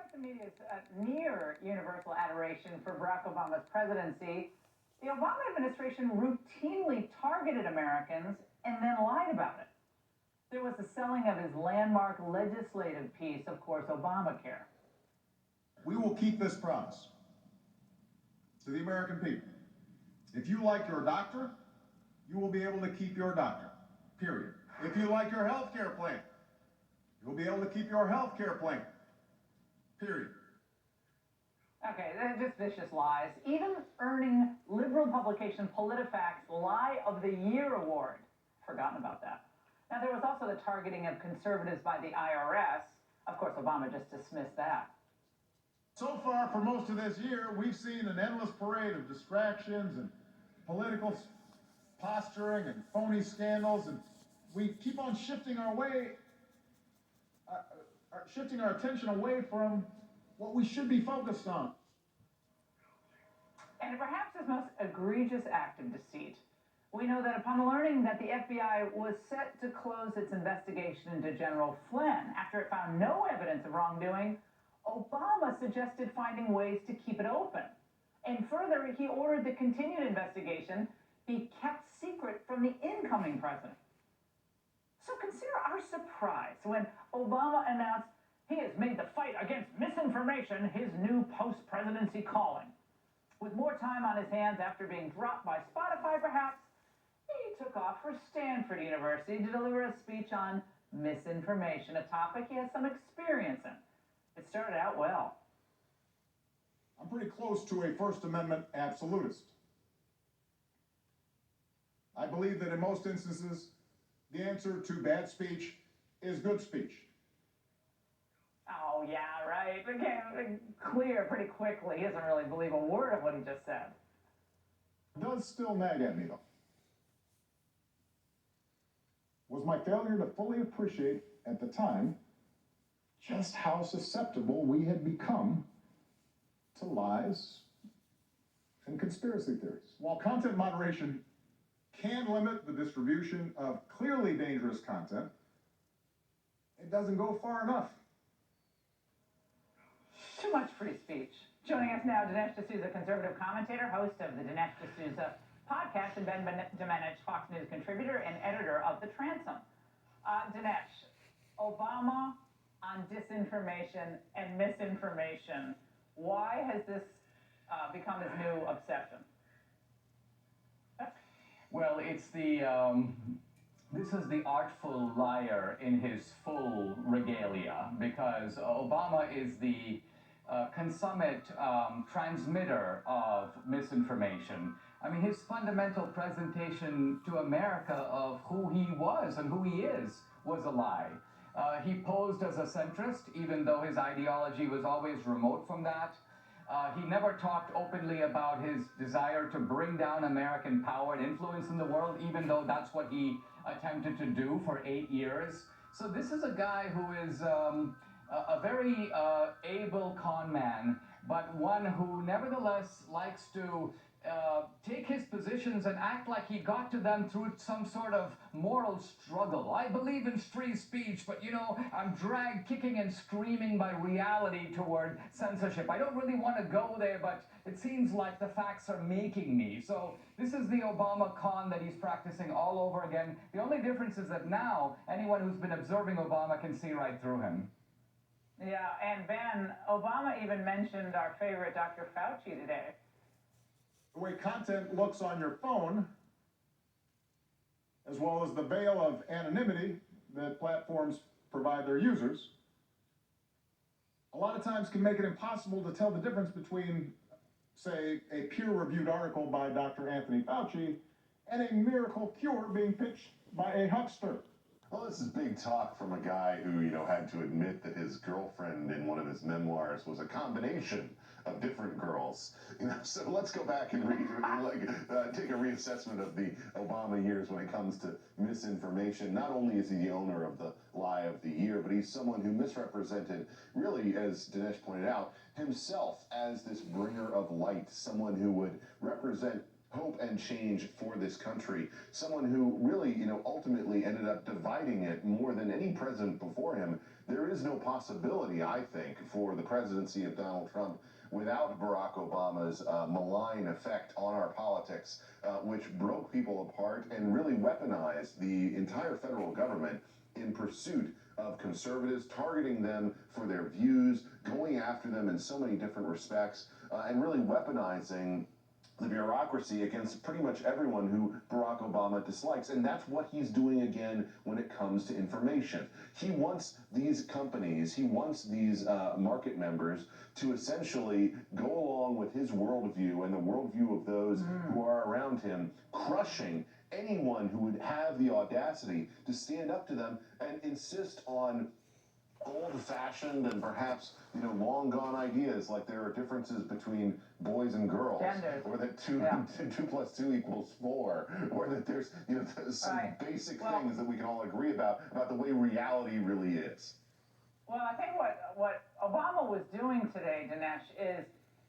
Despite the media's near universal adoration for Barack Obama's presidency, the Obama administration routinely targeted Americans and then lied about it. There was the selling of his landmark legislative piece, of course, Obamacare. We will keep this promise to the American people. If you like your doctor, you will be able to keep your doctor, period. If you like your health care plan, you'll be able to keep your health care plan, period. Okay, they're just vicious lies. Even earning liberal publication PolitiFact's Lie of the Year award. Forgotten about that. Now, there was also the targeting of conservatives by the IRS. Of course, Obama just dismissed that. So far, for most of this year, we've seen an endless parade of distractions and political posturing and phony scandals, and we keep on shifting our attention away from what we should be focused on. And perhaps his most egregious act of deceit. We know that upon learning that the FBI was set to close its investigation into General Flynn after it found no evidence of wrongdoing, Obama suggested finding ways to keep it open. And further, he ordered the continued investigation be kept secret from the incoming president. So consider our surprise when Obama announced he has made the fight against misinformation his new post-presidency calling. With more time on his hands after being dropped by Spotify, perhaps, he took off for Stanford University to deliver a speech on misinformation, a topic he has some experience in. It started out well. I'm pretty close to a First Amendment absolutist. I believe that in most instances, the answer to bad speech is good speech. Oh, yeah, right. It became clear pretty quickly. He doesn't really believe a word of what he just said. It does still nag at me, though. Was my failure to fully appreciate at the time just how susceptible we had become to lies and conspiracy theories. While content moderation can limit the distribution of clearly dangerous content, it doesn't go far enough. Too much free speech. Joining us now, Dinesh D'Souza, conservative commentator, host of the Dinesh D'Souza podcast, and Ben Domenech, Fox News contributor and editor of The Transom. Dinesh, Obama on disinformation and misinformation. Why has this become his new obsession? Well, it's this is the artful liar in his full regalia, because Obama is the consummate transmitter of misinformation. I mean, his fundamental presentation to America of who he was and who he is was a lie. He posed as a centrist, even though his ideology was always remote from that. He never talked openly about his desire to bring down American power and influence in the world, even though that's what he attempted to do for 8 years. So this is a guy who is a very able con man, but one who nevertheless likes to take his positions and act like he got to them through some sort of moral struggle. I believe in free speech, but you know, I'm dragged kicking and screaming by reality toward censorship. I don't really want to go there, but it seems like the facts are making me. So this is the Obama con that he's practicing all over again. The only difference is that now anyone who's been observing Obama can see right through him. Yeah, and Ben, Obama even mentioned our favorite Dr. Fauci today. The way content looks on your phone, as well as the veil of anonymity that platforms provide their users, a lot of times can make it impossible to tell the difference between, say, a peer-reviewed article by Dr. Anthony Fauci and a miracle cure being pitched by a huckster. Well, this is big talk from a guy who, had to admit that his girlfriend in one of his memoirs was a combination of different girls. So let's go back and take a reassessment of the Obama years when it comes to misinformation. Not only is he the owner of the lie of the year, but he's someone who misrepresented, really, as Dinesh pointed out, himself as this bringer of light, someone who would represent hope and change for this country, someone who really, ultimately ended up dividing it more than any president before him. there is no possibility, I think, for the presidency of Donald Trump without Barack Obama's malign effect on our politics, which broke people apart and really weaponized the entire federal government in pursuit of conservatives, targeting them for their views, going after them in so many different respects, and really weaponizing the bureaucracy against pretty much everyone who Barack Obama dislikes. And that's what he's doing again when it comes to information. He wants these companies, he wants these market members to essentially go along with his worldview and the worldview of those who are around him, crushing anyone who would have the audacity to stand up to them and insist on old-fashioned and perhaps long gone ideas, like there are differences between boys and girls, Genders. or that 2 plus 2 equals 4, or that there's some basic things that we can all agree about the way reality really is. Well, I think what Obama was doing today, Dinesh, is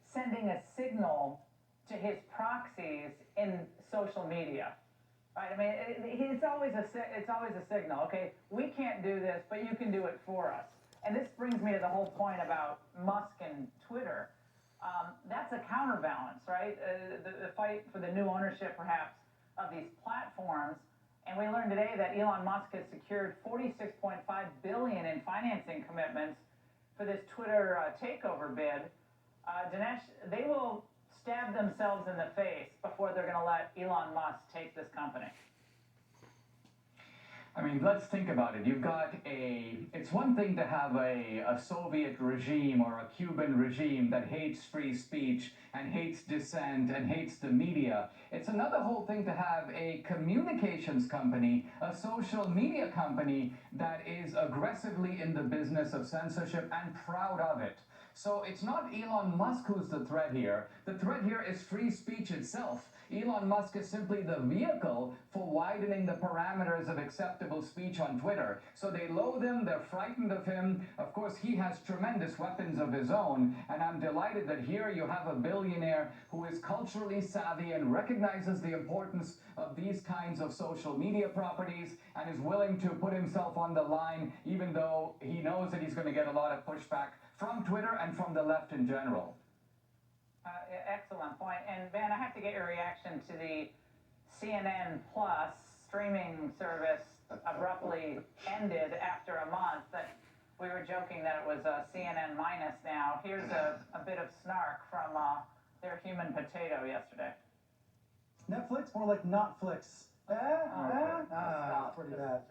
sending a signal to his proxies in social media. Right? I mean, it's always a signal. Okay, we can't do this, but you can do it for us. And this brings me to the whole point about Musk and Twitter. That's a counterbalance, right? The fight for the new ownership, perhaps, of these platforms. And we learned today that Elon Musk has secured $46.5 billion in financing commitments for this Twitter takeover bid. Dinesh, they will stab themselves in the face before they're going to let Elon Musk take this company. I mean, let's think about it. It's one thing to have a Soviet regime or a Cuban regime that hates free speech and hates dissent and hates the media. It's another whole thing to have a communications company, a social media company that is aggressively in the business of censorship and proud of it. So it's not Elon Musk who's the threat here. The threat here is free speech itself. Elon Musk is simply the vehicle for widening the parameters of acceptable speech on Twitter. So they loathe him, they're frightened of him. Of course, he has tremendous weapons of his own, and I'm delighted that here you have a billionaire who is culturally savvy and recognizes the importance of these kinds of social media properties and is willing to put himself on the line, even though he knows that he's going to get a lot of pushback from Twitter and from the left in general. Excellent point. And Ben, I have to get your reaction to the CNN Plus streaming service abruptly ended after a month. That we were joking that it was CNN minus now. Here's a bit of snark from their human potato yesterday. Netflix, more like Notflix. Pretty bad.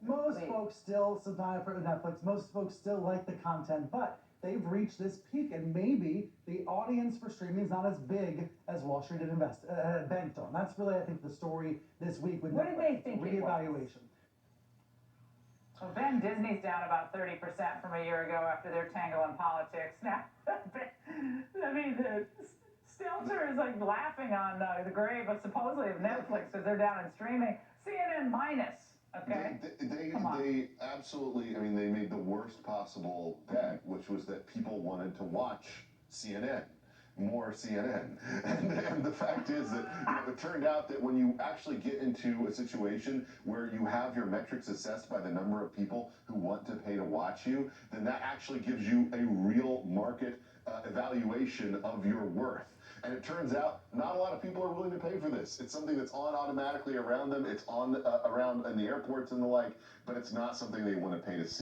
Most folks still, sometimes for Netflix, most folks still like the content, but they've reached this peak, and maybe the audience for streaming is not as big as Wall Street had banked on. That's really, I think, the story this week with What Netflix. did they think it was? Reevaluation. Well, Ben, Disney's down about 30% from a year ago after their tangle in politics. Now, I mean, the Stelter is like laughing on the grave of supposedly of Netflix because they're down in streaming. CNN minus. Okay. They absolutely, I mean, they made the worst possible bet, which was that people wanted to watch CNN, more CNN. And the fact is that it turned out that when you actually get into a situation where you have your metrics assessed by the number of people who want to pay to watch you, then that actually gives you a real market evaluation of your worth. And it turns out not a lot of people are willing to pay for this. It's something that's on automatically around them. It's on around in the airports and the like, but it's not something they want to pay to see.